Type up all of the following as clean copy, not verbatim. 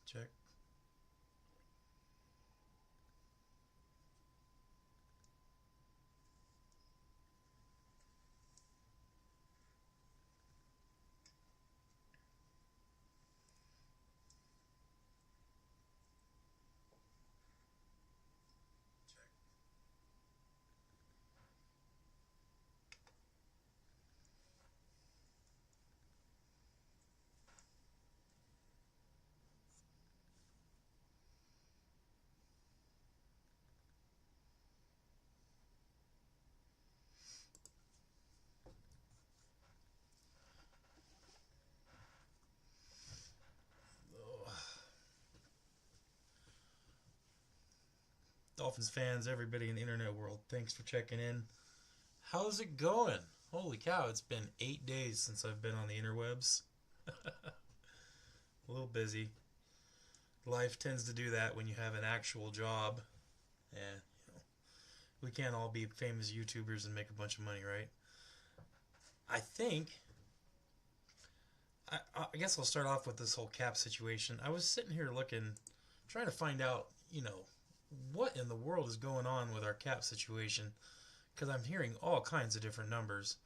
Check. Dolphins fans, everybody in the internet world, thanks for checking in. How's it going? Holy cow, it's been 8 days since I've been on the interwebs. A little busy. Life tends to do that when you have an actual job. And, we can't all be famous YouTubers and make a bunch of money, right? I think. I guess I'll start off with this whole cap situation. I was sitting here looking, trying to find out, what in the world is going on with our cap situation, because I'm hearing all kinds of different numbers.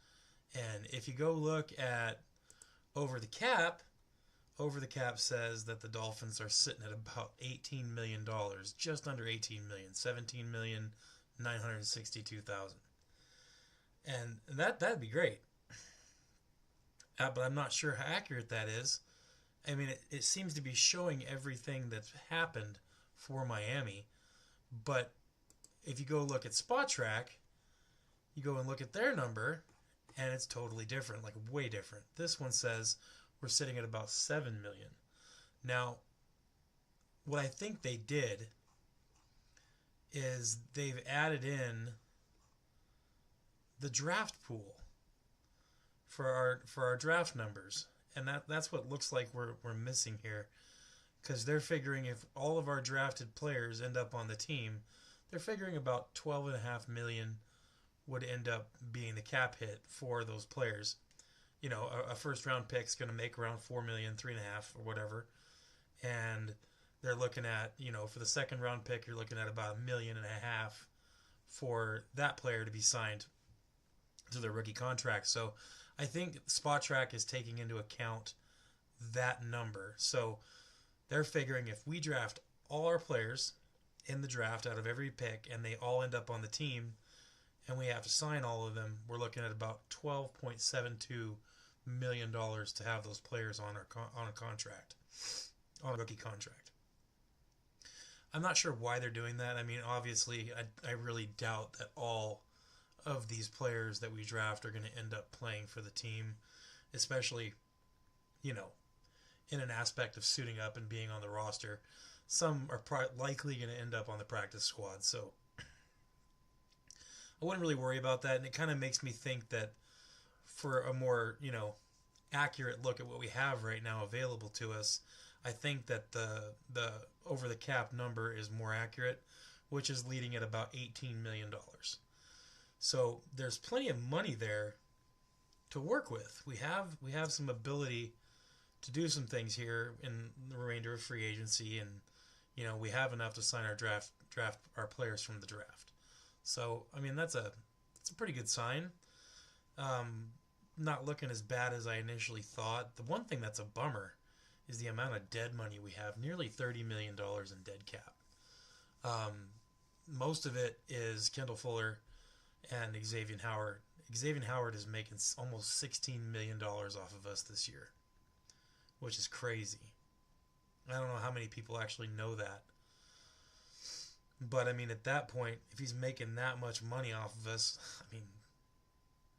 And if you go look at over the cap, says that the Dolphins are sitting at about $18 million, just under 18 million, 17,962,000. And that'd be great. But I'm not sure how accurate that is. I mean, it seems to be showing everything that's happened for Miami. But if you go look at Spot Track, you go and look at their number, and it's totally different, like way different. This one says we're sitting at about 7 million. Now, what I think they did is they've added in the draft pool for our draft numbers, and that's what looks like we're missing here, because they're figuring if all of our drafted players end up on the team, they're figuring about 12.5 million would end up being the cap hit for those players. A first round pick's going to make around 4 million, 3.5 or whatever, and they're looking at, for the second round pick, you're looking at about 1.5 million for that player to be signed to their rookie contract. So I think Spot Track is taking into account that number. So they're figuring if we draft all our players in the draft out of every pick and they all end up on the team and we have to sign all of them, we're looking at about $12.72 million to have those players on a contract, on a rookie contract. I'm not sure why they're doing that. I mean, obviously, I really doubt that all of these players that we draft are going to end up playing for the team, especially, in an aspect of suiting up and being on the roster. Some are likely going to end up on the practice squad, so I wouldn't really worry about that. And it kind of makes me think that for a more, accurate look at what we have right now available to us, I think that the over the cap number is more accurate, which is leading at about $18 million. So there's plenty of money there to work with. We have some ability to do some things here in the remainder of free agency, and we have enough to sign our draft our players from the draft. So I mean it's a pretty good sign. Not looking as bad as I initially thought. The one thing that's a bummer is the amount of dead money we have, nearly $30 million in dead cap. Most of it is Kendall Fuller and Xavier Howard. Xavier Howard is making almost $16 million off of us this year, which is crazy. I don't know how many people actually know that. But, I mean, at that point, if he's making that much money off of us, I mean,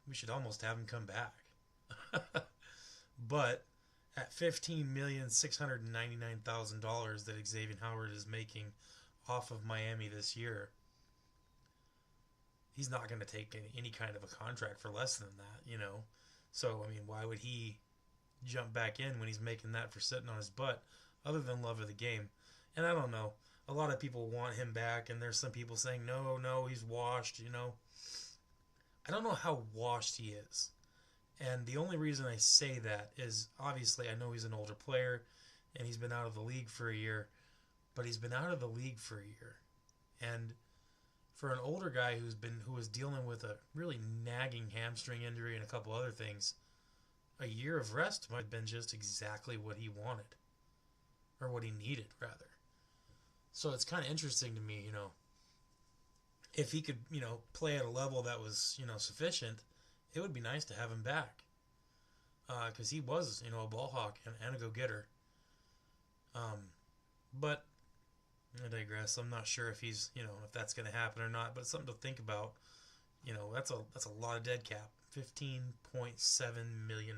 we should almost have him come back. But at $15,699,000 that Xavier Howard is making off of Miami this year, he's not going to take any kind of a contract for less than that, So, I mean, why would he jump back in when he's making that for sitting on his butt, other than love of the game? And I don't know. A lot of people want him back, and there's some people saying, no, he's washed, I don't know how washed he is. And the only reason I say that is, obviously, I know he's an older player, and he's been out of the league for a year. But he's been out of the league for a year, and for an older guy who was dealing with a really nagging hamstring injury and a couple other things, a year of rest might have been just exactly what he wanted, or what he needed rather. So it's kind of interesting to me, if he could, play at a level that was, sufficient, it would be nice to have him back. Because he was, a ball hawk and a go-getter. But I digress. I'm not sure if he's, if that's going to happen or not, but it's something to think about. That's a lot of dead cap. $15.7 million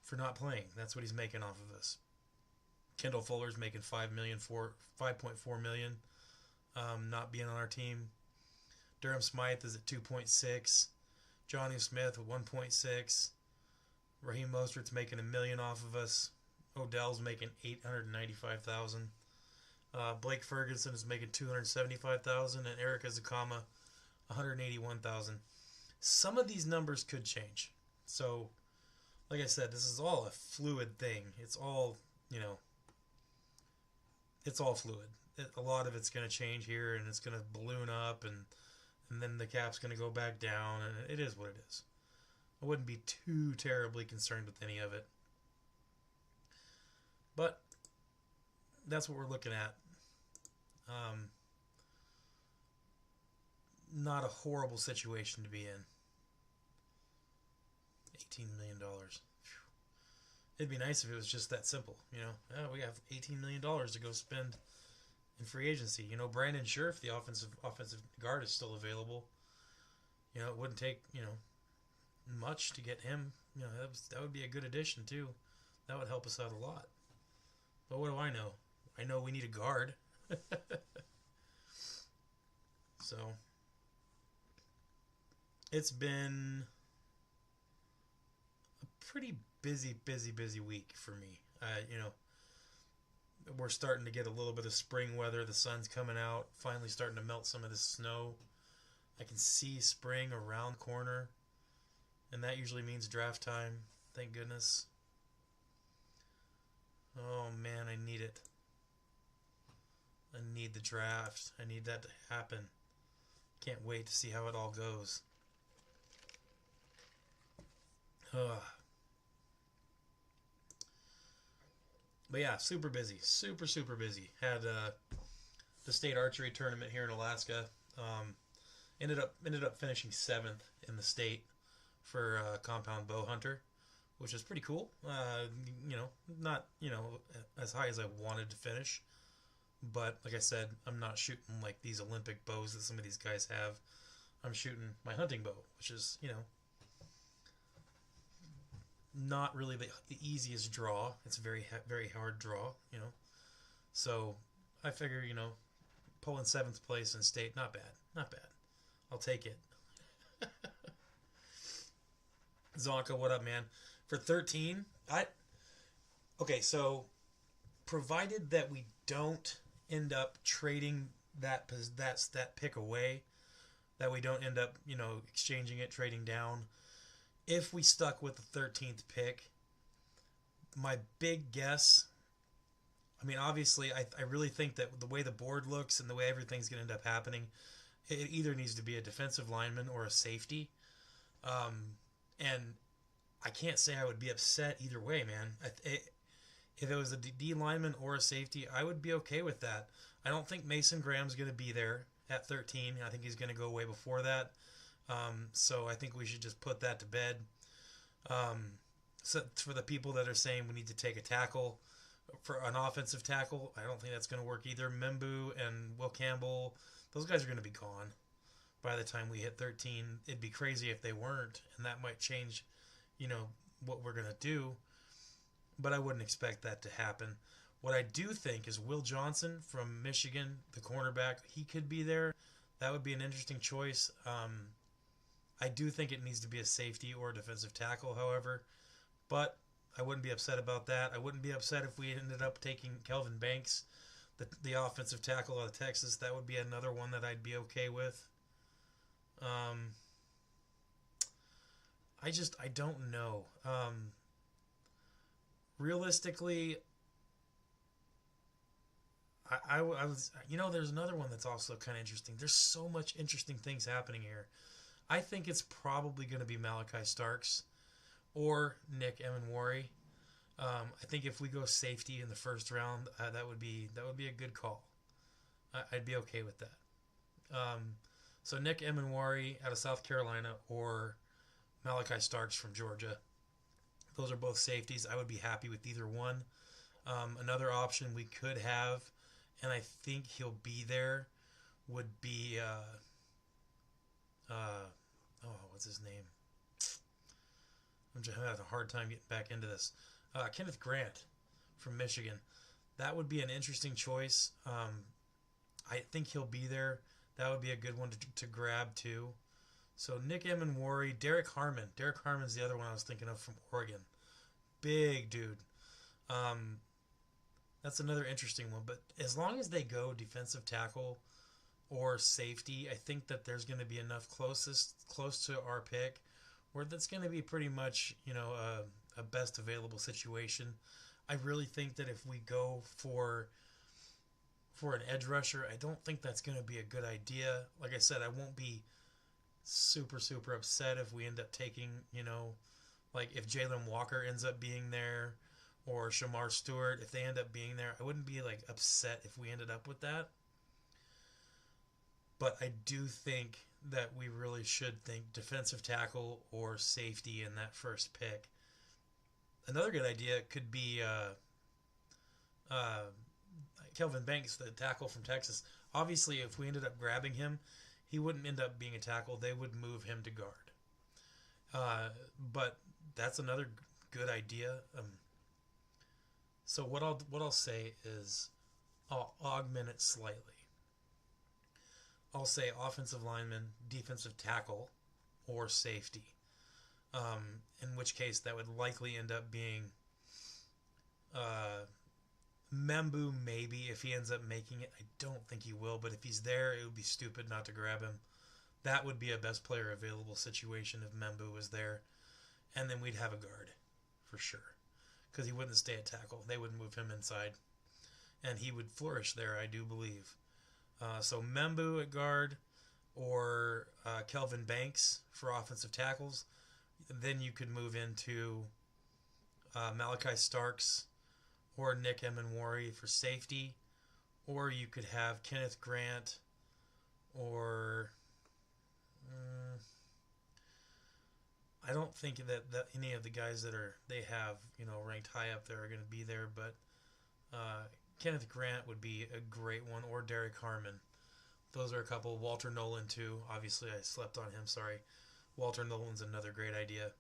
for not playing. That's what he's making off of us. Kendall Fuller's making $5.4 million, not being on our team. Durham Smythe is at 2.6. Johnny Smith with 1.6. Raheem Mostert's making $1 million off of us. Odell's making $895,000. Blake Ferguson is making $275,000, and Eric Azukama $181,000. Some of these numbers could change. So, like I said, this is all a fluid thing. It's all, it's all fluid. A lot of it's going to change here, and it's going to balloon up, and then the cap's going to go back down, and it is what it is. I wouldn't be too terribly concerned with any of it. But that's what we're looking at. Not a horrible situation to be in. $18 million. It'd be nice if it was just that simple. We have $18 million to go spend in free agency. Brandon Scherf, the offensive guard, is still available. It wouldn't take, much to get him. That would be a good addition too. That would help us out a lot. But what do I know? I know we need a guard. So it's been a pretty busy week for me. We're starting to get a little bit of spring weather. The sun's coming out, finally starting to melt some of the snow. I can see spring around the corner, and that usually means draft time. Thank goodness. Oh man, I need it. I need the draft. I need that to happen. Can't wait to see how it all goes. But yeah, super busy. Super busy. Had the state archery tournament here in Alaska. Ended up finishing 7th in the state for compound bow hunter, which is pretty cool. Not as high as I wanted to finish, but like I said, I'm not shooting like these Olympic bows that some of these guys have. I'm shooting my hunting bow, which is not really the easiest draw. It's a very hard draw. So I figure pulling 7th place in state, not bad. I'll take it. Zonka, what up, man? For 13, so provided that we don't end up trading that pick away, that we don't end up exchanging it, trading down. If we stuck with the 13th pick, my big guess, obviously I really think that the way the board looks and the way everything's going to end up happening, it either needs to be a defensive lineman or a safety. And I can't say I would be upset either way, man. If it was a D lineman or a safety, I would be okay with that. I don't think Mason Graham's going to be there at 13. I think he's going to go way before that. So I think we should just put that to bed. So for the people that are saying we need to take a tackle, for an offensive tackle, I don't think that's going to work either. Membu and Will Campbell, those guys are going to be gone by the time we hit 13. It'd be crazy if they weren't, and that might change, what we're going to do. But I wouldn't expect that to happen. What I do think is Will Johnson from Michigan, the cornerback, he could be there. That would be an interesting choice. I do think it needs to be a safety or a defensive tackle, however. But I wouldn't be upset about that. I wouldn't be upset if we ended up taking Kelvin Banks, the offensive tackle out of Texas. That would be another one that I'd be okay with. I don't know. realistically, I was, there's another one that's also kind of interesting. There's so much interesting things happening here. I think it's probably going to be Malachi Starks or Nick Emenwari. I think if we go safety in the first round, that would be a good call. I'd be okay with that. So Nick Emenwari out of South Carolina or Malachi Starks from Georgia. Those are both safeties. I would be happy with either one. Another option we could have, and I think he'll be there, would be what's his name? I'm just having a hard time getting back into this. Kenneth Grant from Michigan. That would be an interesting choice. I think he'll be there. That would be a good one to grab too. So Nick Emenwari, Derek Harmon. Derek Harmon's the other one I was thinking of from Oregon. Big dude. That's another interesting one. But as long as they go defensive tackle or safety, I think that there's going to be enough close to our pick where that's going to be pretty much, a best available situation. I really think that if we go for an edge rusher, I don't think that's going to be a good idea. Like I said, I won't be super, super upset if we end up taking, like if Jalen Walker ends up being there or Shamar Stewart, if they end up being there, I wouldn't be like upset if we ended up with that. But I do think that we really should think defensive tackle or safety in that first pick. Another good idea could be Kelvin Banks, the tackle from Texas. Obviously, if we ended up grabbing him, he wouldn't end up being a tackle. They would move him to guard. But that's another good idea. So what I'll say is I'll augment it slightly. I'll say offensive lineman, defensive tackle, or safety. In which case that would likely end up being Membu, maybe, if he ends up making it. I don't think he will, but if he's there, it would be stupid not to grab him. That would be a best player available situation if Membu was there. And then we'd have a guard, for sure. Because he wouldn't stay at tackle. They would move him inside. And he would flourish there, I do believe. So Membu at guard or Kelvin Banks for offensive tackles. Then you could move into Malachi Starks or Nick Emenwari for safety. Or you could have Kenneth Grant or... I don't think that any of the guys that they have ranked high up there are going to be there, but Kenneth Grant would be a great one, or Derek Harmon. Those are a couple. Walter Nolan too. Obviously, I slept on him. Sorry. Walter Nolan's another great idea.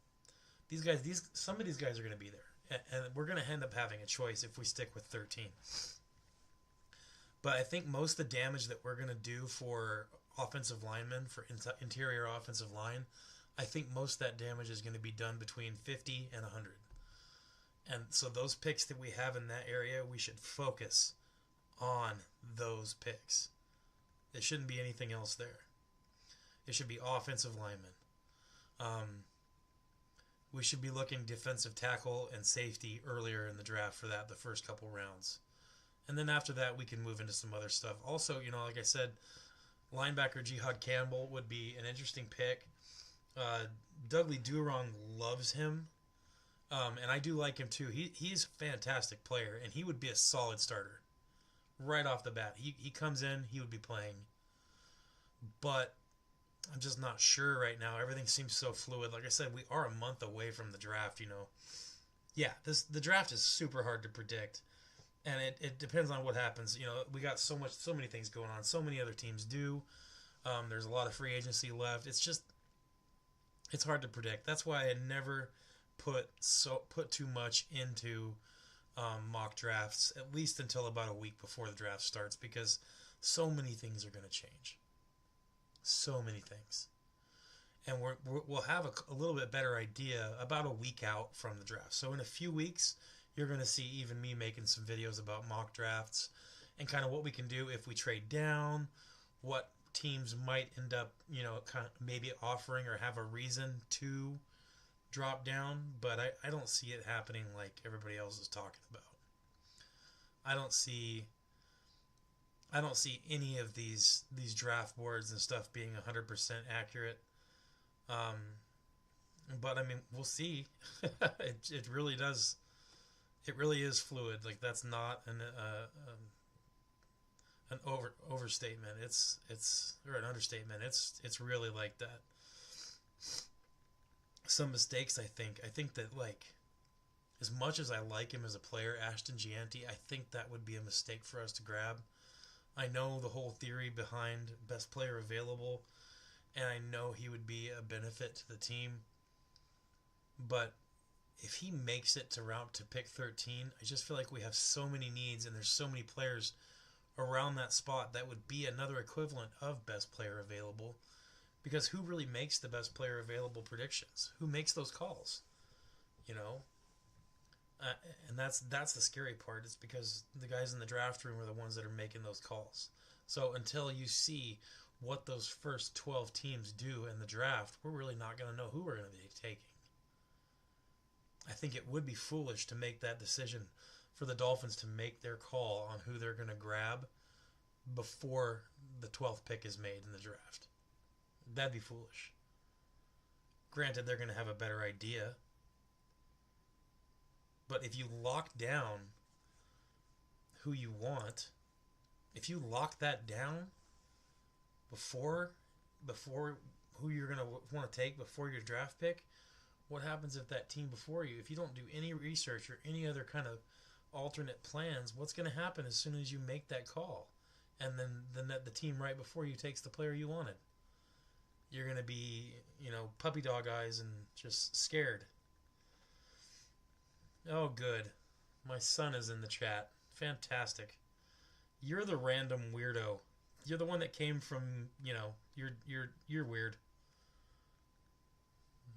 Some of these guys are going to be there, and we're going to end up having a choice if we stick with 13. But I think most of the damage that we're going to do for offensive linemen, for interior offensive line, I think most of that damage is going to be done between 50 and 100. And so those picks that we have in that area, we should focus on those picks. There shouldn't be anything else there. It should be offensive linemen. We should be looking defensive tackle and safety earlier in the draft for that, the first couple rounds. And then after that, we can move into some other stuff. Also, like I said, linebacker Jihad Campbell would be an interesting pick. Dudley Durong loves him. And I do like him too. He's a fantastic player, and he would be a solid starter right off the bat. He comes in, he would be playing. But I'm just not sure right now. Everything seems so fluid. Like I said, we are a month away from the draft, Yeah, the draft is super hard to predict. And it depends on what happens. We got so many things going on. So many other teams do. There's a lot of free agency left. It's hard to predict. That's why I never put too much into mock drafts, at least until about a week before the draft starts, because so many things are going to change. So many things. And we'll have a little bit better idea about a week out from the draft. So in a few weeks, you're going to see even me making some videos about mock drafts and kind of what we can do if we trade down, what teams might end up, kind of maybe offering or have a reason to drop down, but I don't see it happening like everybody else is talking about. I don't see I don't see any of these draft boards and stuff being 100% accurate. Um, but I mean, we'll see. It really does. It really is fluid. Like that's not an overstatement. It's or an understatement. It's really like that. Some mistakes. I think that like as much as I like him as a player, Ashton Gianti, I think that would be a mistake for us to grab. I know the whole theory behind best player available, and I know he would be a benefit to the team. But if he makes it to route to pick 13, I just feel like we have so many needs, and there's so many players around that spot that would be another equivalent of best player available. Because who really makes the best player available predictions? Who makes those calls? You know, uh, and that's the scary part. It's because the guys in the draft room are the ones that are making those calls. So until you see what those first 12 teams do in the draft, we're really not going to know who we're going to be taking. I think it would be foolish to make that decision for the Dolphins to make their call on who they're going to grab before the 12th pick is made in the draft. That'd be foolish. Granted, they're going to have a better idea. But if you lock down who you want, if you lock that down before who you're going to want to take before your draft pick, what happens if that team before you, if you don't do any research or any other kind of alternate plans, what's going to happen as soon as you make that call? And then the team right before you takes the player you wanted. You're going to be, puppy dog eyes and just scared. Oh, good. My son is in the chat. Fantastic. You're the random weirdo. You're the one that came from, you're weird.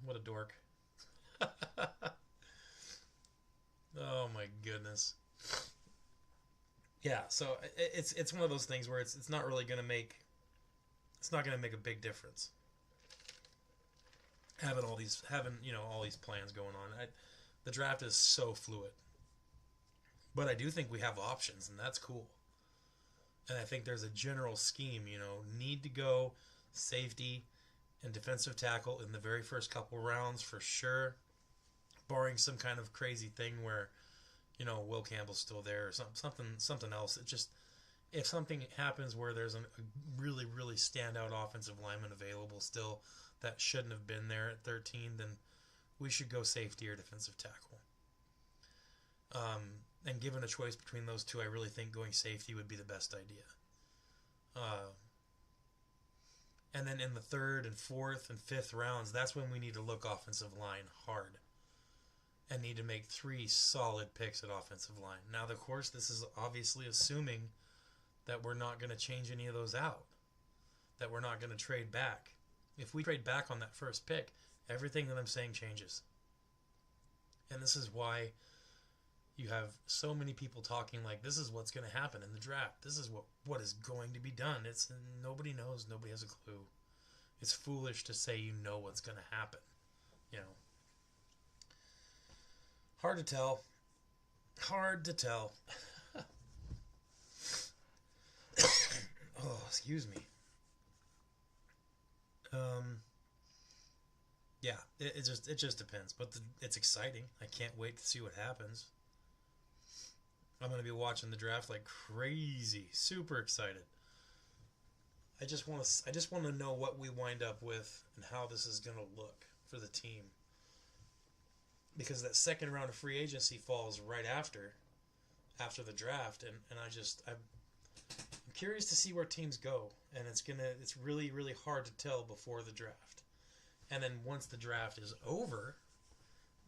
What a dork. Oh my goodness. Yeah, so it's one of those things where it's not really going to make a big difference. Having all these plans going on. The draft is so fluid. But I do think we have options, and that's cool. And I think there's a general scheme, need to go safety and defensive tackle in the very first couple rounds for sure, barring some kind of crazy thing where, Will Campbell's still there or something else. It just, if something happens where there's a really, really standout offensive lineman available still that shouldn't have been there at 13, then we should go safety or defensive tackle. And given a choice between those two, I really think going safety would be the best idea. And then in the third and fourth and fifth rounds, that's when we need to look offensive line hard. And need to make 3 solid picks at offensive line. Now, of course, this is obviously assuming that we're not going to change any of those out. That we're not going to trade back. If we trade back on that first pick, everything that I'm saying changes. And this is why you have so many people talking like this is what's going to happen in the draft. This is what is going to be done. It's nobody knows. Nobody has a clue. It's foolish to say you know what's going to happen. Hard to tell. Hard to tell. Oh, excuse me. Yeah, it just depends. But it's exciting. I can't wait to see what happens. I'm going to be watching the draft like crazy. Super excited. I just want to know what we wind up with and how this is going to look for the team. Because that second round of free agency falls right after the draft, and I'm curious to see where teams go, and it's really, really hard to tell before the draft. And then once the draft is over,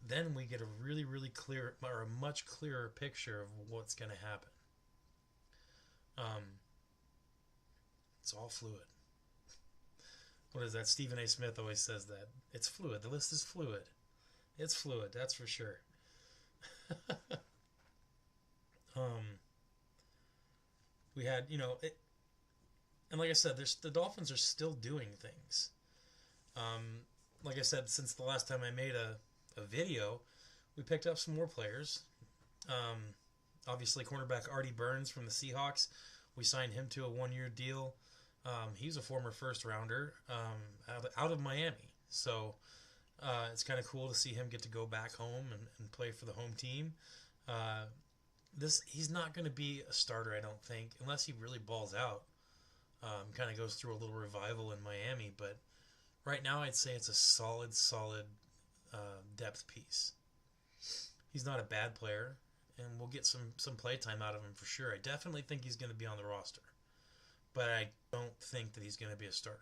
then we get a really, really clear or a much clearer picture of what's going to happen. It's all fluid. What is that? Stephen A. Smith always says that. It's fluid. The list is fluid. It's fluid, that's for sure. We had, and like I said, the Dolphins are still doing things. Like I said, since the last time I made a video, we picked up some more players. Obviously, cornerback Artie Burns from the Seahawks. We signed him to a 1-year deal. He's a former first rounder out of Miami. So it's kind of cool to see him get to go back home and play for the home team. He's not going to be a starter, I don't think, unless he really balls out. Kind of goes through a little revival in Miami, but right now I'd say it's a solid depth piece. He's not a bad player, and we'll get some play time out of him for sure. I definitely think he's going to be on the roster, but I don't think that he's going to be a starter.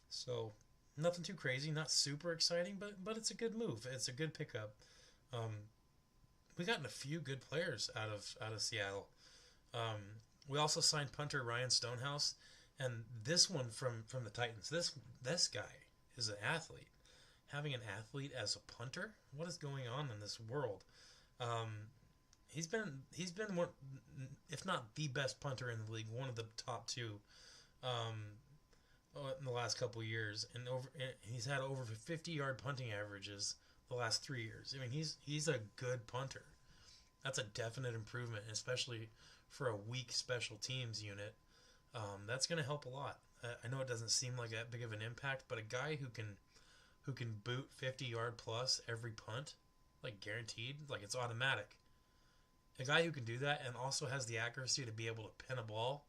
So nothing too crazy, not super exciting, but it's a good move. It's a good pickup. We gotten a few good players out of Seattle. We also signed punter Ryan Stonehouse, and this one from the Titans. This guy is an athlete. Having an athlete as a punter, what is going on in this world? He's been one, if not the best punter in the league, one of the top two in the last couple of years, and he's had over 50-yard punting averages the last 3 years. I mean, he's a good punter. That's a definite improvement, especially for a weak special teams unit. That's going to help a lot. I know it doesn't seem like that big of an impact, but a guy who can boot 50-yard plus every punt, like guaranteed, like it's automatic. A guy who can do that and also has the accuracy to be able to pin a ball,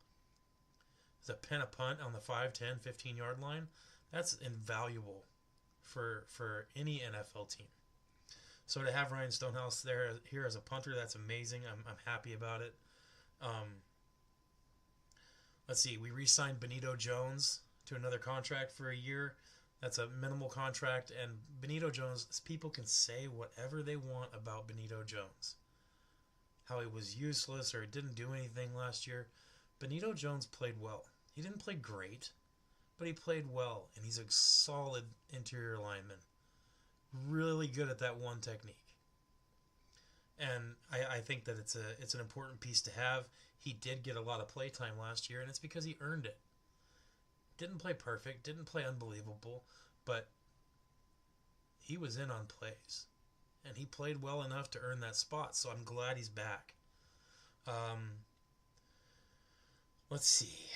to pin a punt on the 5, 10, 15-yard line, that's invaluable for any NFL team. So to have Ryan Stonehouse here as a punter, that's amazing. I'm happy about it. Let's see. We re-signed Benito Jones to another contract for a year. That's a minimal contract. And Benito Jones, people can say whatever they want about Benito Jones. How he was useless or didn't do anything last year. Benito Jones played well. He didn't play great, but he played well. And he's a solid interior lineman. Really good at that one technique. And I think that it's an important piece to have. He did get a lot of play time last year, and it's because he earned it. Didn't play perfect, didn't play unbelievable, but he was in on plays. And he played well enough to earn that spot, so I'm glad he's back. Let's see.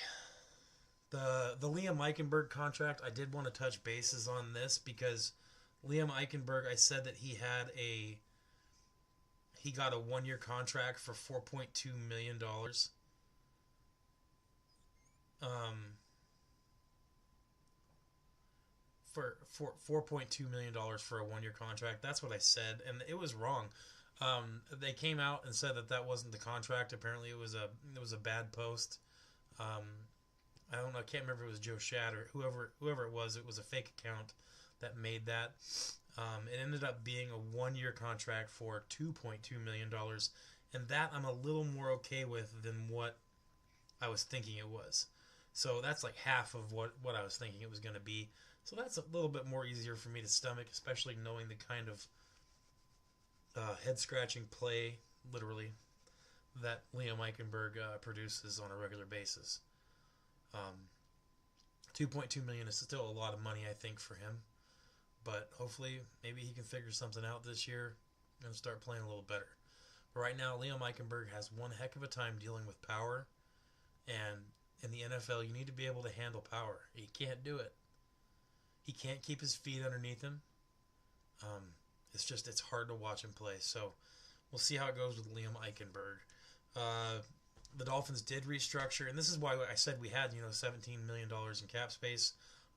The Liam Eichenberg contract, I did want to touch bases on this because Liam Eichenberg, I said that he got a 1-year contract for $4.2 million. For $4.2 million for a 1-year contract. That's what I said, and it was wrong. They came out and said that wasn't the contract. Apparently, it was a bad post. I don't know. I can't remember if it was Joe Shad or whoever it was. It was a fake account that made that. It ended up being a 1-year contract for $2.2 million, and that I'm a little more okay with than what I was thinking it was. So that's like half of what I was thinking it was going to be. So that's a little bit more easier for me to stomach, especially knowing the kind of head-scratching play, literally, that Liam Eichenberg produces on a regular basis. $2.2 million is still a lot of money, I think, for him. But hopefully, maybe he can figure something out this year and start playing a little better. But right now, Liam Eichenberg has one heck of a time dealing with power. And in the NFL, you need to be able to handle power. He can't do it. He can't keep his feet underneath him. It's hard to watch him play. So we'll see how it goes with Liam Eichenberg. The Dolphins did restructure, and this is why I said we had $17 million in cap space,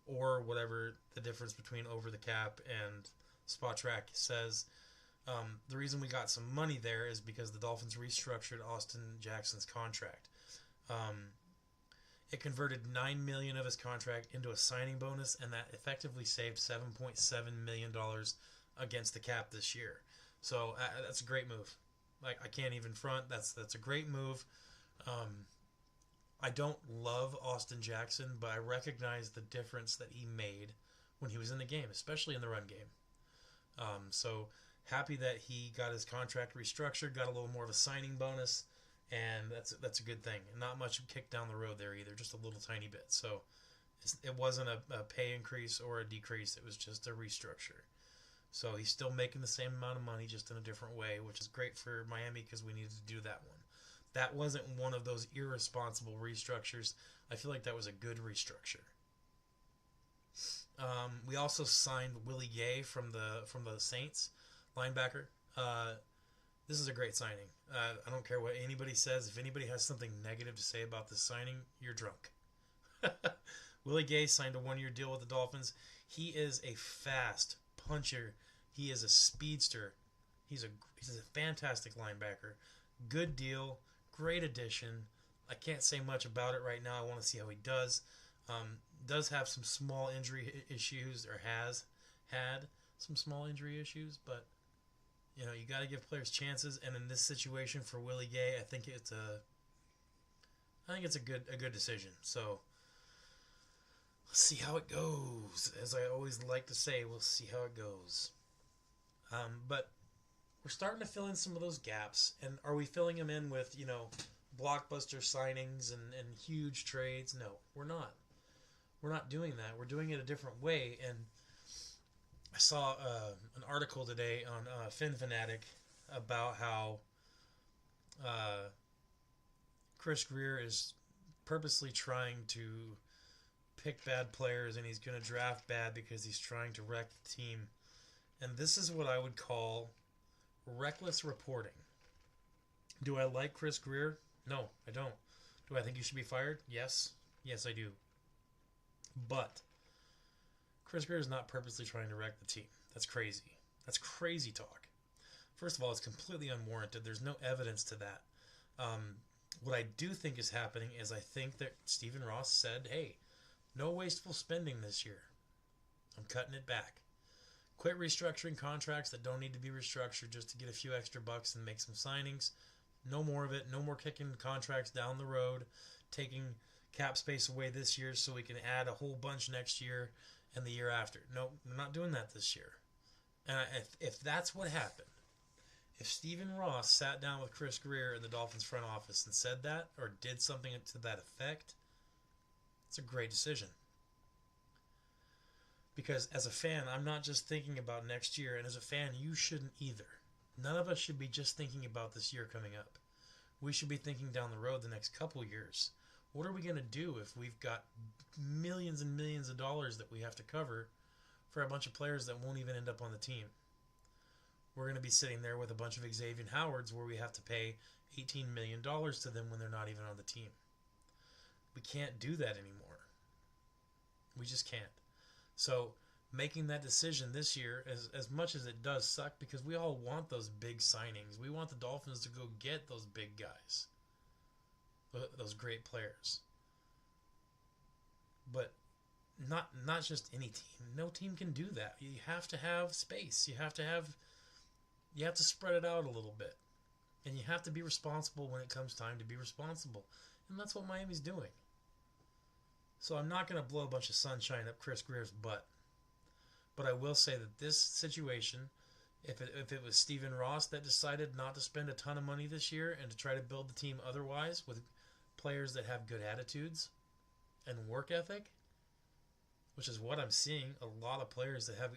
or whatever the difference between over the cap and Spot Track says. The reason we got some money there is because the Dolphins restructured Austin Jackson's contract. It converted $9 million of his contract into a signing bonus, and that effectively saved $7.7 million against the cap this year. So that's a great move. I can't even front. That's a great move. I don't love Austin Jackson, but I recognize the difference that he made when he was in the game, especially in the run game. So happy that he got his contract restructured, got a little more of a signing bonus, and that's a good thing. Not much kicked down the road there either, just a little tiny bit. So it wasn't a pay increase or a decrease. It was just a restructure. So he's still making the same amount of money, just in a different way, which is great for Miami because we needed to do that one. That wasn't one of those irresponsible restructures. I feel like that was a good restructure. We also signed Willie Gay from the Saints, linebacker. This is a great signing. I don't care what anybody says. If anybody has something negative to say about this signing, you're drunk. Willie Gay signed a 1-year deal with the Dolphins. He is a fast puncher. He is a speedster. He's a fantastic linebacker. Good deal. Great addition. I can't say much about it right now. I want to see how he does. Does have some small injury issues, or has had some small injury issues, but you got to give players chances. And in this situation for Willie Gay, I think it's a good decision. So let's see how it goes. As I always like to say, we'll see how it goes. But we're starting to fill in some of those gaps. And are we filling them in with, blockbuster signings and huge trades? No, we're not. We're not doing that. We're doing it a different way. And I saw an article today on Fin Fanatic about how Chris Greer is purposely trying to pick bad players, and he's going to draft bad because he's trying to wreck the team. And this is what I would call reckless reporting. Do I like Chris Greer? No, I don't. Do I think he should be fired? Yes. Yes, I do. But Chris Greer is not purposely trying to wreck the team. That's crazy. That's crazy talk. First of all, it's completely unwarranted. There's no evidence to that. What I do think is happening is I think that Stephen Ross said, hey, no wasteful spending this year. I'm cutting it back. Quit restructuring contracts that don't need to be restructured just to get a few extra bucks and make some signings. No more of it. No more kicking contracts down the road, taking cap space away this year so we can add a whole bunch next year and the year after. No, we're not doing that this year. And if that's what happened, if Stephen Ross sat down with Chris Greer in the Dolphins front office and said that, or did something to that effect, it's a great decision. Because as a fan, I'm not just thinking about next year, and as a fan, you shouldn't either. None of us should be just thinking about this year coming up. We should be thinking down the road the next couple years. What are we going to do if we've got millions and millions of dollars that we have to cover for a bunch of players that won't even end up on the team? We're going to be sitting there with a bunch of Xavier Howards where we have to pay $18 million to them when they're not even on the team. We can't do that anymore. We just can't. So making that decision this year, as much as it does suck, because we all want those big signings. We want the Dolphins to go get those big guys, those great players. But not just any team. No team can do that. You have to have space. You have to spread it out a little bit. And you have to be responsible when it comes time to be responsible. And that's what Miami's doing. So I'm not going to blow a bunch of sunshine up Chris Greer's butt. But I will say that this situation, if it was Stephen Ross that decided not to spend a ton of money this year and to try to build the team otherwise with players that have good attitudes and work ethic, which is what I'm seeing, a lot of players that have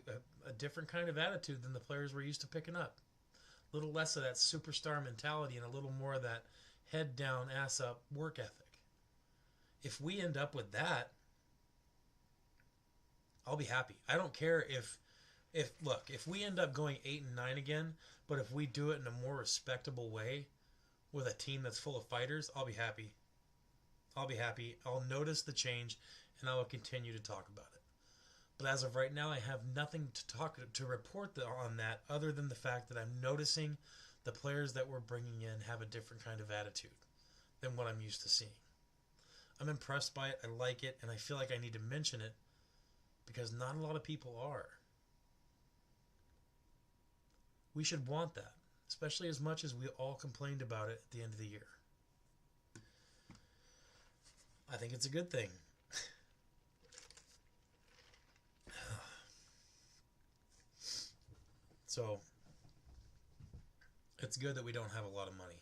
a different kind of attitude than the players we're used to picking up. A little less of that superstar mentality and a little more of that head down, ass up work ethic. If we end up with that, I'll be happy. I don't care if we end up going 8-9 again, but if we do it in a more respectable way with a team that's full of fighters, I'll be happy. I'll be happy. I'll notice the change, and I will continue to talk about it. But as of right now, I have nothing to report on that other than the fact that I'm noticing the players that we're bringing in have a different kind of attitude than what I'm used to seeing. I'm impressed by it. I like it, and I feel like I need to mention it because not a lot of people are. We should want that, especially as much as we all complained about it at the end of the year. I think it's a good thing. So, it's good that we don't have a lot of money.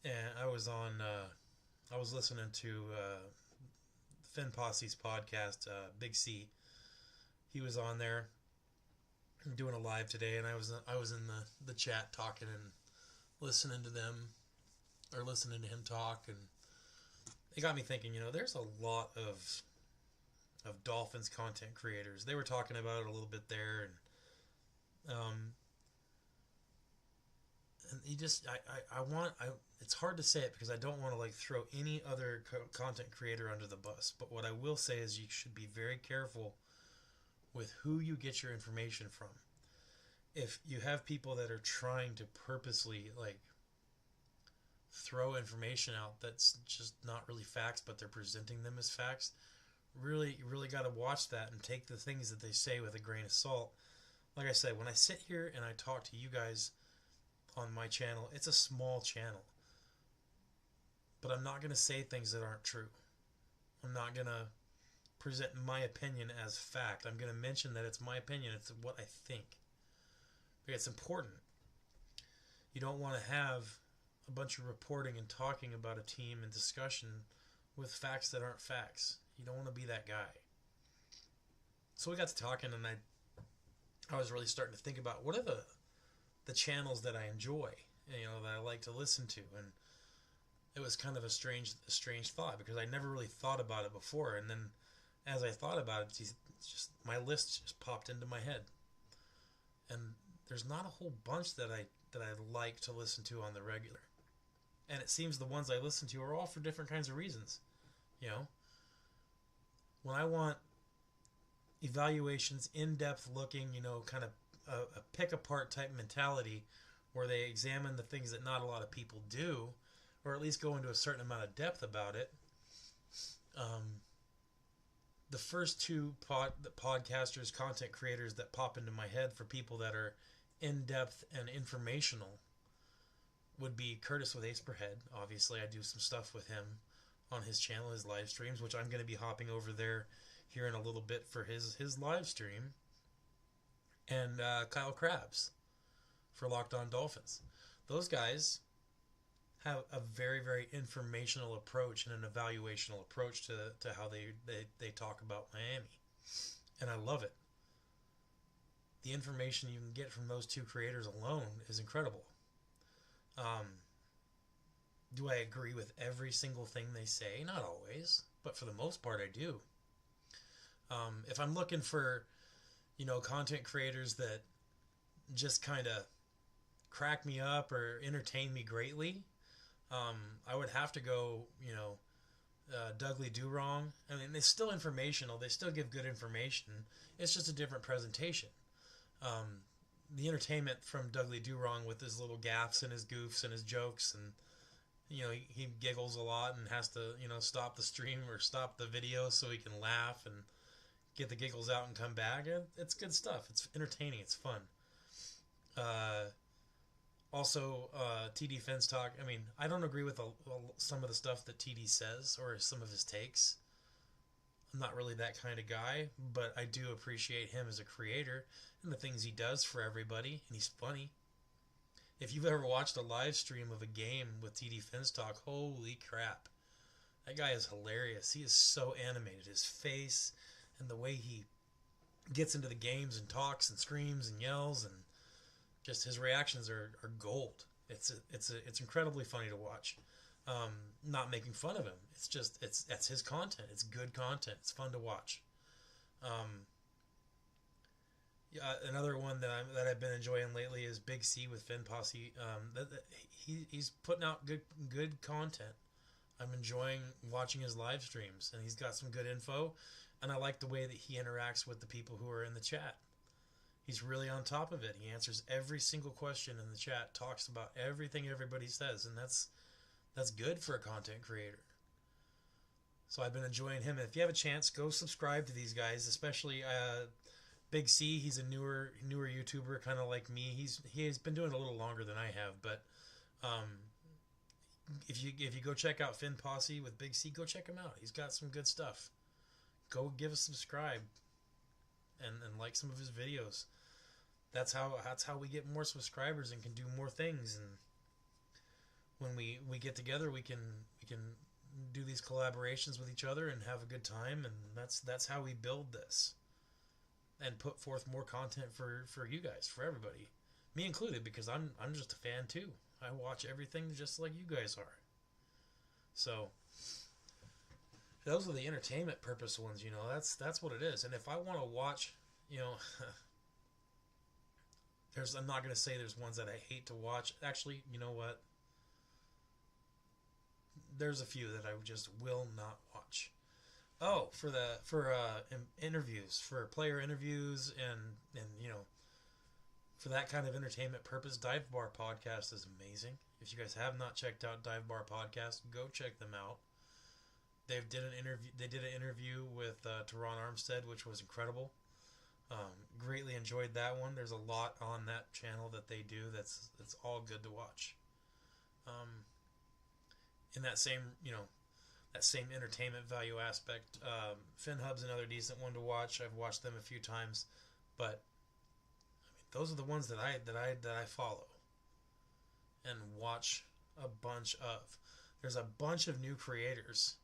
And I was listening to Finn Posse's podcast, Big C. He was on there doing a live today, and I was in the chat talking and listening to him talk, and it got me thinking. There's a lot of Dolphins content creators. They were talking about it a little bit there, and you just it's hard to say it because I don't want to throw any other content creator under the bus. But what I will say is you should be very careful with who you get your information from. If you have people that are trying to purposely throw information out that's just not really facts, but they're presenting them as facts, you really got to watch that and take the things that they say with a grain of salt. Like I said, when I sit here and I talk to you guys on my channel, it's a small channel, but I'm not going to say things that aren't true. I'm not going to present my opinion as fact. I'm going to mention that it's my opinion. It's what I think. But it's important. You don't want to have a bunch of reporting and talking about a team and discussion with facts that aren't facts. You don't want to be that guy. So we got to talking, and I was really starting to think about what are the channels that I enjoy, that I like to listen to, and it was kind of a strange thought because I never really thought about it before, and then as I thought about it, just my list just popped into my head, and there's not a whole bunch that I like to listen to on the regular, and it seems the ones I listen to are all for different kinds of reasons. When I want evaluations, in-depth looking, kind of a pick-apart type mentality where they examine the things that not a lot of people do, or at least go into a certain amount of depth about it. The first two podcasters, content creators that pop into my head for people that are in-depth and informational would be Curtis with Ace Per Head. Obviously, I do some stuff with him on his channel, his live streams, which I'm going to be hopping over there here in a little bit for his live stream. And Kyle Krabs for Locked On Dolphins. Those guys have a very, very informational approach and an evaluational approach to how they talk about Miami. And I love it. The information you can get from those two creators alone is incredible. Do I agree with every single thing they say? Not always, but for the most part I do. If I'm looking for content creators that just kind of crack me up or entertain me greatly, I would have to go, Dudley Do Wrong. I mean, it's still informational. They still give good information. It's just a different presentation. The entertainment from Dudley Do Wrong with his little gaffes and his goofs and his jokes, and he giggles a lot and has to stop the stream or stop the video so he can laugh and get the giggles out and come back. It's good stuff. It's entertaining. It's fun. Also, TD Fins Talk. I mean, I don't agree with some of the stuff that TD says or some of his takes. I'm not really that kind of guy, but I do appreciate him as a creator and the things he does for everybody, and he's funny. If you've ever watched a live stream of a game with TD Fins Talk, holy crap. That guy is hilarious. He is so animated. His face and the way he gets into the games and talks and screams and yells, and just his reactions are gold. It's incredibly funny to watch. Not making fun of him. That's his content. It's good content. It's fun to watch. Another one that I've been enjoying lately is Big C with Finn Posse. He's putting out good content. I'm enjoying watching his live streams, and he's got some good info, and I like the way that he interacts with the people who are in the chat. He's really on top of it. He answers every single question in the chat, talks about everything everybody says, and that's good for a content creator. So I've been enjoying him. And if you have a chance, go subscribe to these guys, especially Big C. He's a newer YouTuber, kind of like me. He has been doing it a little longer than I have, but if you go check out Finn Posse with Big C, go check him out. He's got some good stuff. Go give us a subscribe and like some of his videos. That's how we get more subscribers and can do more things. And when we get together, we can do these collaborations with each other and have a good time, and that's how we build this and put forth more content for you guys, for everybody, me included, because I'm just a fan too. I watch everything just like you guys are. So those are the entertainment purpose ones, that's what it is. And if I want to watch, I'm not going to say there's ones that I hate to watch. Actually, you know what? There's a few that I just will not watch. Oh, for interviews, for player interviews, and for that kind of entertainment purpose, Dive Bar Podcast is amazing. If you guys have not checked out Dive Bar Podcast, go check them out. They did an interview with Teron Armstead, which was incredible. Greatly enjoyed that one. There's a lot on that channel that they do that's all good to watch. In that same entertainment value aspect, FinHub's another decent one to watch. I've watched them a few times, but those are the ones that I follow and watch a bunch of. There's a bunch of new creators,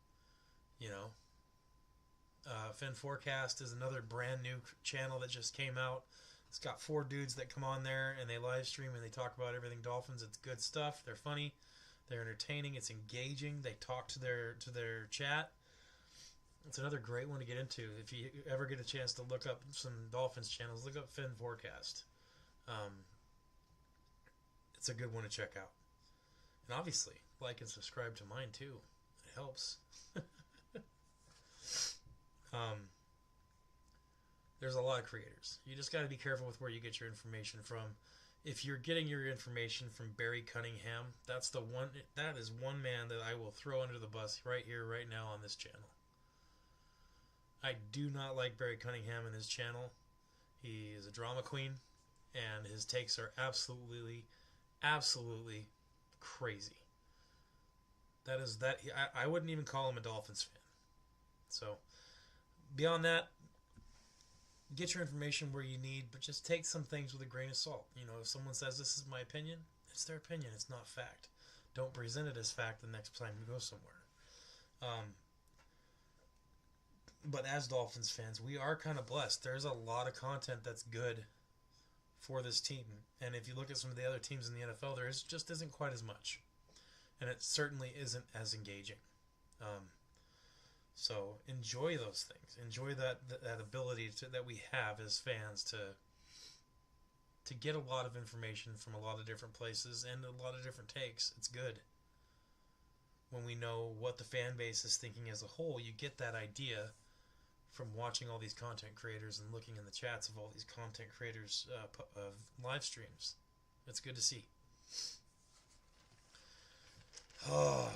Fin Forecast is another brand new channel that just came out. It's got 4 dudes that come on there and they live stream and they talk about everything Dolphins. It's good stuff. They're funny. They're entertaining. It's engaging. They talk to their chat. It's another great one to get into. If you ever get a chance to look up some Dolphins channels, look up Fin Forecast. It's a good one to check out. And obviously, like and subscribe to mine too. It helps. There's a lot of creators. You just got to be careful with where you get your information from. If you're getting your information from Barry Cunningham, that is one man that I will throw under the bus right here, right now on this channel. I do not like Barry Cunningham and his channel. He is a drama queen, and his takes are absolutely crazy. I wouldn't even call him a Dolphins fan. So, beyond that, get your information where you need, but just take some things with a grain of salt. If someone says this is my opinion, it's their opinion. It's not fact. Don't present it as fact the next time you go somewhere. But as Dolphins fans, we are kind of blessed. There's a lot of content that's good for this team. And if you look at some of the other teams in the NFL, there just isn't quite as much. And it certainly isn't as engaging. So enjoy those things. Enjoy that ability that we have as fans to get a lot of information from a lot of different places and a lot of different takes. It's good. When we know what the fan base is thinking as a whole, you get that idea from watching all these content creators and looking in the chats of all these content creators of live streams. It's good to see. Oh.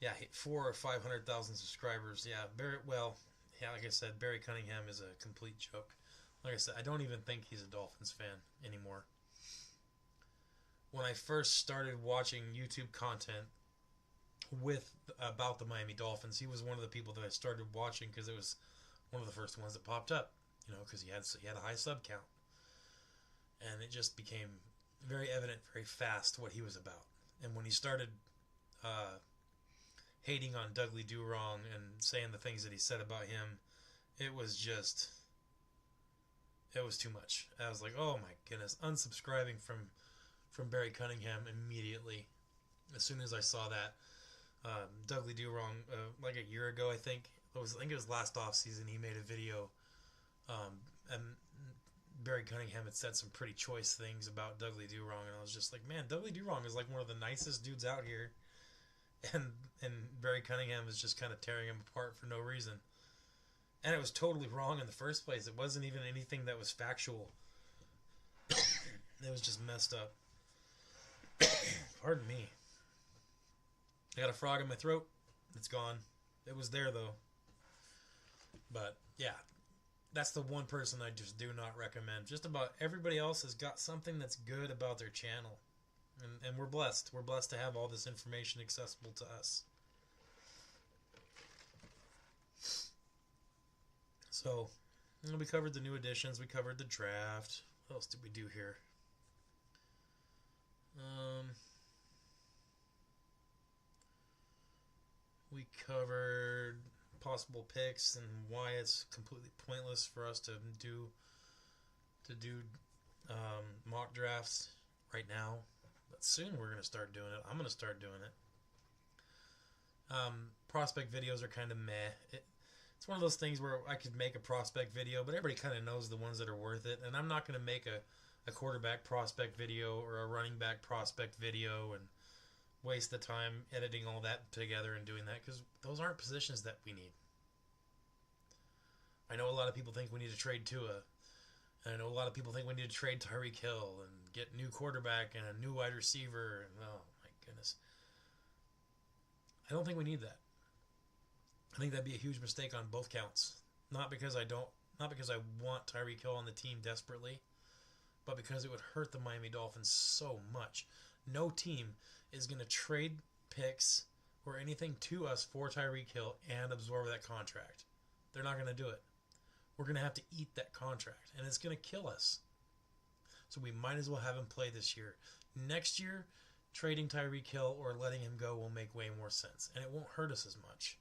Yeah, 400,000 or 500,000 subscribers. Yeah, like I said, Barry Cunningham is a complete joke. Like I said, I don't even think he's a Dolphins fan anymore. When I first started watching YouTube content about the Miami Dolphins, he was one of the people that I started watching because it was one of the first ones that popped up. Because he had a high sub count, and it just became very evident very fast what he was about. And when he started hating on Dudley Do-Wrong and saying the things that he said about him, it was too much. I was like, oh my goodness, unsubscribing from Barry Cunningham immediately as soon as I saw that. Dudley Do-Wrong, like a year ago, I think it was last off season, he made a video, and Barry Cunningham had said some pretty choice things about Dudley Do-Wrong, and I was just like, man, Dudley Do-Wrong is like one of the nicest dudes out here, and Barry Cunningham is just kind of tearing him apart for no reason. And it was totally wrong in the first place. It wasn't even anything that was factual. It was just messed up. Pardon me. I got a frog in my throat. It's gone. It was there, though. But, yeah. That's the one person I just do not recommend. Just about everybody else has got something that's good about their channel. And we're blessed. We're blessed to have all this information accessible to us. So, And we covered the new additions. We covered the draft. What else did we do here? We covered possible picks and why it's completely pointless for us to do mock drafts right now. But soon we're going to start doing it. I'm going to start doing it. Prospect videos are kind of meh. It's one of those things where I could make a prospect video, but everybody kind of knows the ones that are worth it. And I'm not going to make a quarterback prospect video or a running back prospect video and waste the time editing all that together and doing that, because those aren't positions that we need. I know a lot of people think we need to trade Tua. I know a lot of people think we need to trade Tyreek Hill and get new quarterback and a new wide receiver. And oh my goodness, I don't think we need that. I think that'd be a huge mistake on both counts. Not because I want Tyreek Hill on the team desperately, but because it would hurt the Miami Dolphins so much. No team is going to trade picks or anything to us for Tyreek Hill and absorb that contract. They're not going to do it. We're going to have to eat that contract, and it's going to kill us. So we might as well have him play this year. Next year, trading Tyreek Hill or letting him go will make way more sense, and it won't hurt us as much.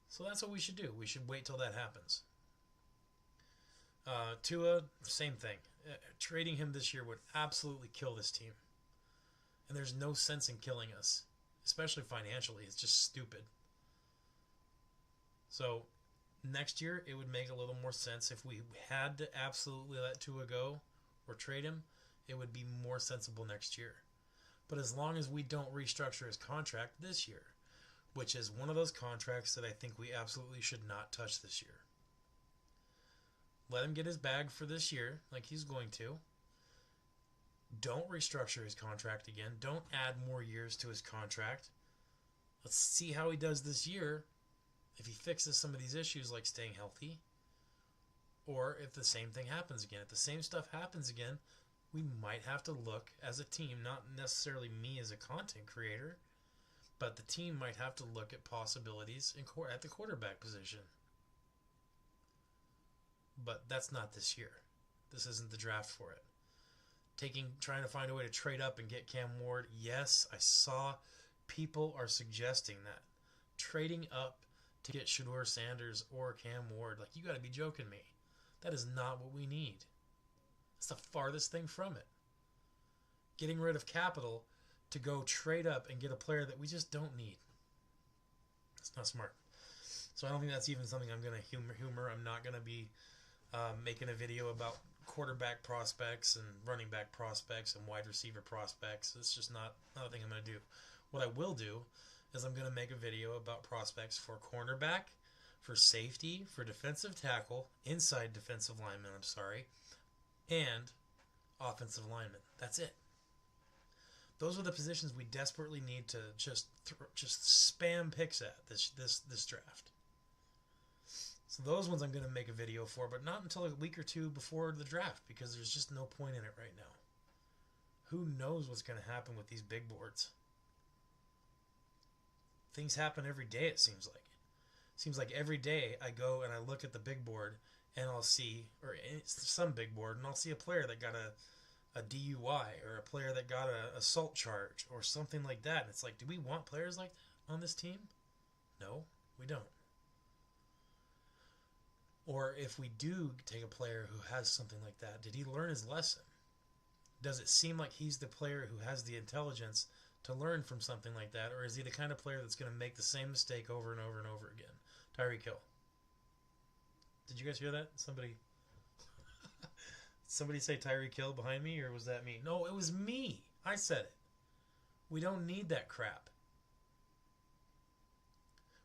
So that's what we should do. We should wait till that happens. Tua, same thing. Trading him this year would absolutely kill this team. And there's no sense in killing us, especially financially. It's just stupid. So next year, it would make a little more sense. If we had to absolutely let Tua go or trade him, it would be more sensible next year. But as long as we don't restructure his contract this year, which is one of those contracts that I think we absolutely should not touch this year. Let him get his bag for this year, like he's going to. Don't restructure his contract again. Don't add more years to his contract. Let's see how he does this year. If he fixes some of these issues like staying healthy, or if the same thing happens again. If the same stuff happens again, we might have to look as a team, not necessarily me as a content creator, but the team might have to look at possibilities at the quarterback position. But that's not this year. This isn't the draft for it. Trying to find a way to trade up and get Cam Ward. Yes, I saw people are suggesting that. Trading up to get Shedeur Sanders or Cam Ward. Like, you got to be joking me. That is not what we need. It's the farthest thing from it. Getting rid of capital to go trade up and get a player that we just don't need. That's not smart. So I don't think that's even something I'm going to humor. I'm not going to be making a video about quarterback prospects and running back prospects and wide receiver prospects. It's just not a thing I'm going to do. What I will do is I'm going to make a video about prospects for cornerback, for safety, for defensive tackle, inside defensive lineman, and offensive lineman. That's it. Those are the positions we desperately need to just spam picks at this draft. So those ones I'm going to make a video for, but not until a week or two before the draft, because there's just no point in it right now. Who knows what's going to happen with these big boards? Things happen every day, it seems like. It seems like every day I go and I look at the big board and I'll see, or some big board, and I'll see a player that got a DUI or a player that got an assault charge or something like that. And it's like, do we want players like that on this team? No, we don't. Or if we do take a player who has something like that, did he learn his lesson? Does it seem like he's the player who has the intelligence to learn from something like that? Or is he the kind of player that's going to make the same mistake over and over and over again? Tyreek Hill. Did you guys hear that? Somebody say Tyreek Hill behind me, or was that me? No, it was me. I said it. We don't need that crap.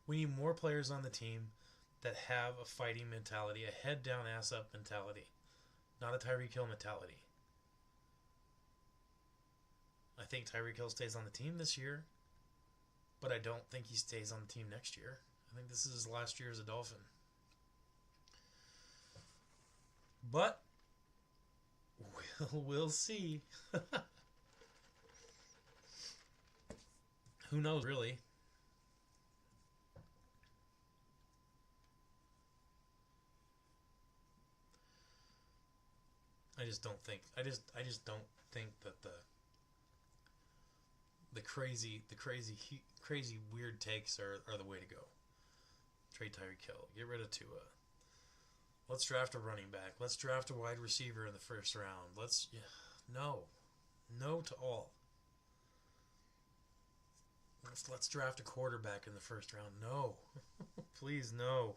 We need more players on the team that have a fighting mentality, a head down, ass up mentality, not a Tyreek Hill mentality. I think Tyreek Hill stays on the team this year, but I don't think he stays on the team next year. I think this is his last year as a Dolphin. But we'll see. Who knows, really? I just don't think. I just don't think that the crazy weird takes are the way to go. Trade Tyreek Hill. Get rid of Tua. Let's draft a running back. Let's draft a wide receiver in the first round. No to all. Let's draft a quarterback in the first round. No, please no.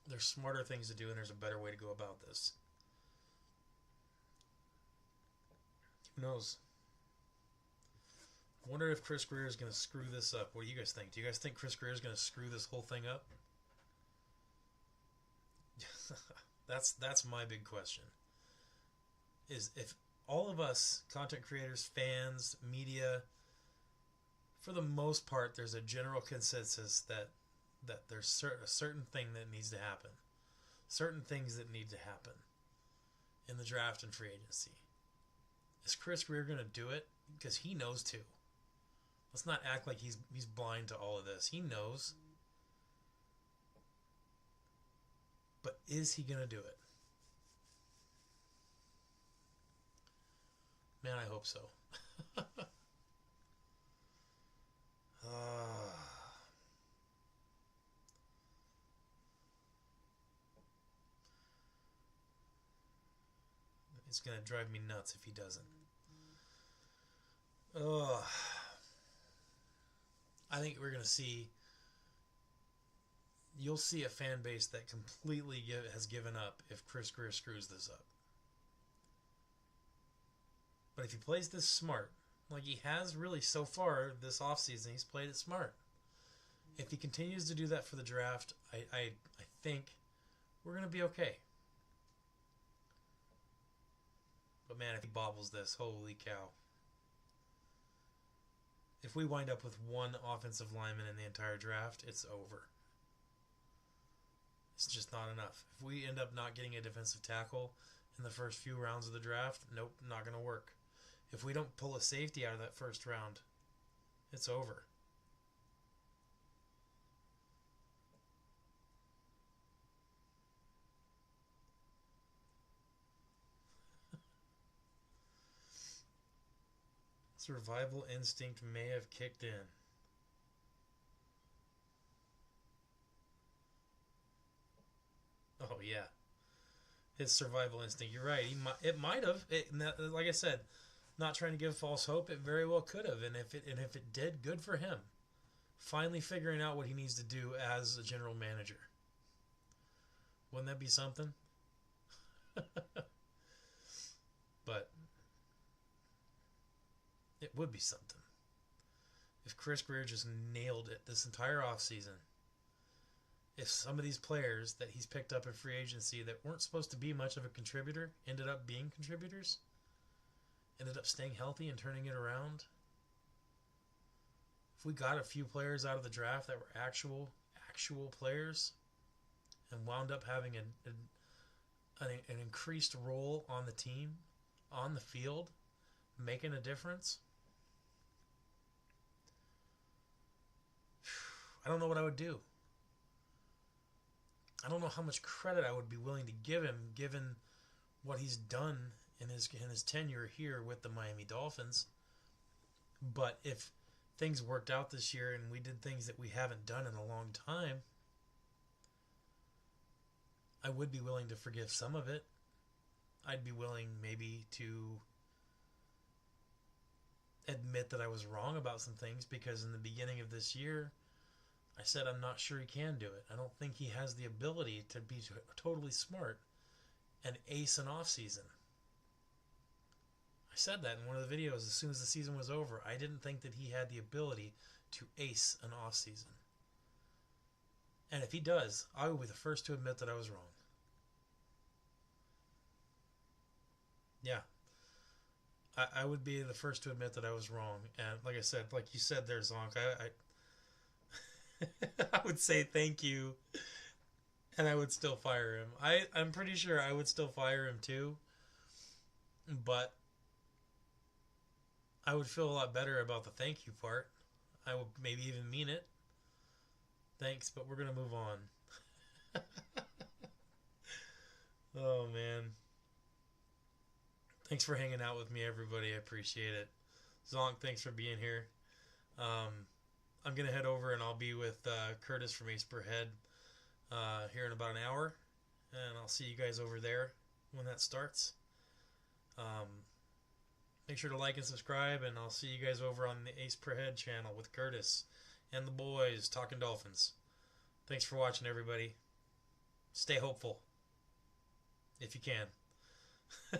There's smarter things to do, and there's a better way to go about this. Who knows? I wonder if Chris Greer is going to screw this up. What do you guys think? Do you guys think Chris Greer is going to screw this whole thing up? That's my big question. Is if all of us, content creators, fans, media, for the most part, there's a general consensus that there's a certain thing that needs to happen. Certain things that need to happen in the draft and free agency. Is Chris Greer going to do it? Because he knows too. Let's not act like he's blind to all of this. He knows. But is he going to do it? Man, I hope so. It's going to drive me nuts if he doesn't. I think we're going to see... You'll see a fan base that completely has given up if Chris Greer screws this up. But if he plays this smart, like he has really so far this offseason, he's played it smart. If he continues to do that for the draft, I think we're going to be okay. But man, if he bobbles this, holy cow. If we wind up with one offensive lineman in the entire draft, it's over. It's just not enough. If we end up not getting a defensive tackle in the first few rounds of the draft, nope, not going to work. If we don't pull a safety out of that first round, it's over. Survival instinct may have kicked in. Oh, yeah. His survival instinct. You're right. It might have. Like I said, not trying to give false hope. It very well could have. And if it did, good for him. Finally figuring out what he needs to do as a general manager. Wouldn't that be something? But it would be something. If Chris Greer just nailed it this entire offseason. If some of these players that he's picked up in free agency that weren't supposed to be much of a contributor ended up being contributors, ended up staying healthy and turning it around. If we got a few players out of the draft that were actual players and wound up having an increased role on the team, on the field, making a difference, I don't know what I would do. I don't know how much credit I would be willing to give him, given what he's done in his tenure here with the Miami Dolphins. But if things worked out this year and we did things that we haven't done in a long time, I would be willing to forgive some of it. I'd be willing maybe to admit that I was wrong about some things, because in the beginning of this year, I said I'm not sure he can do it. I don't think he has the ability to be totally smart and ace an offseason. I said that in one of the videos as soon as the season was over. I didn't think that he had the ability to ace an offseason. And if he does, I will be the first to admit that I was wrong. Yeah. I would be the first to admit that I was wrong. And like I said, like you said there, Zonk, I would say thank you, and I would still fire him. I'm pretty sure I would still fire him too, but I would feel a lot better about the thank you part. I would maybe even mean it. Thanks, but we're going to move on. Oh man. Thanks for hanging out with me, everybody. I appreciate it. Zonk, thanks for being here. I'm gonna head over and I'll be with Curtis from Ace Per Head here in about an hour, and I'll see you guys over there when that starts. Um, Make sure to like and subscribe, and I'll see you guys over on the Ace Per Head channel with Curtis and the boys talking Dolphins. Thanks for watching, everybody. Stay hopeful if you can.